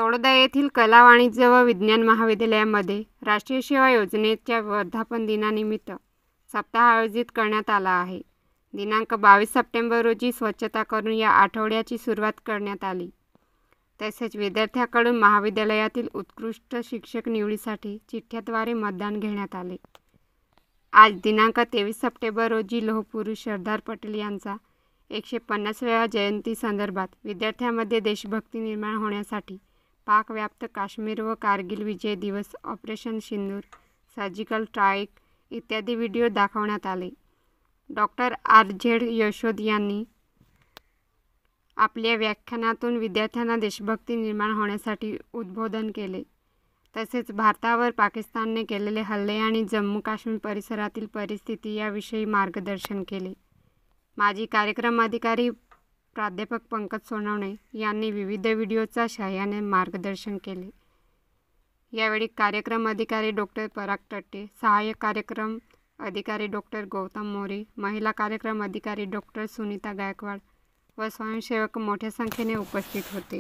तळोदा येथील कला, वाणिज्य व विज्ञान महाविद्यालयामध्ये राष्ट्रीय सेवा योजनेच्या वर्धापन दिनानिमित्त सप्ताह आयोजित करण्यात आला आहे. दिनांक 22 सप्टेंबर रोजी स्वच्छता करून या आठवड्याची सुरुवात करण्यात आली. तसेच विद्यार्थ्यांकडून महाविद्यालयातील उत्कृष्ट शिक्षक निवडीसाठी चिठ्ठ्याद्वारे मतदान घेण्यात आले. आज दिनांक 23 सप्टेंबर रोजी लोहपुरुष सरदार पटेल यांचा 150व्या जयंती संदर्भात विद्यार्थ्यांमध्ये देशभक्ती निर्माण होण्यासाठी पाकव्याप्त काश्मीर व कारगिल विजय दिवस, ऑपरेशन सिंदूर, सर्जिकल स्ट्राईक इत्यादी व्हिडिओ दाखवण्यात आले. डॉक्टर आर.झेड. यशोद यांनी आपल्या व्याख्यानातून विद्यार्थ्यांना देशभक्ती निर्माण होण्यासाठी उद्बोधन केले. तसेच भारतावर पाकिस्तानने केलेले हल्ले आणि जम्मू काश्मीर परिसरातील परिस्थिती याविषयी मार्गदर्शन केले. माजी कार्यक्रम अधिकारी प्राध्यापक पंकज सोनवणे यांनी विविध व्हिडिओच्या सहाय्याने मार्गदर्शन केले. यावेळी कार्यक्रम अधिकारी डॉक्टर पराग टट्टे, सहाय्यक कार्यक्रम अधिकारी डॉक्टर गौतम मोरे, महिला कार्यक्रम अधिकारी डॉक्टर सुनीता गायकवाड व स्वयंसेवक मोठ्या संख्येने उपस्थित होते.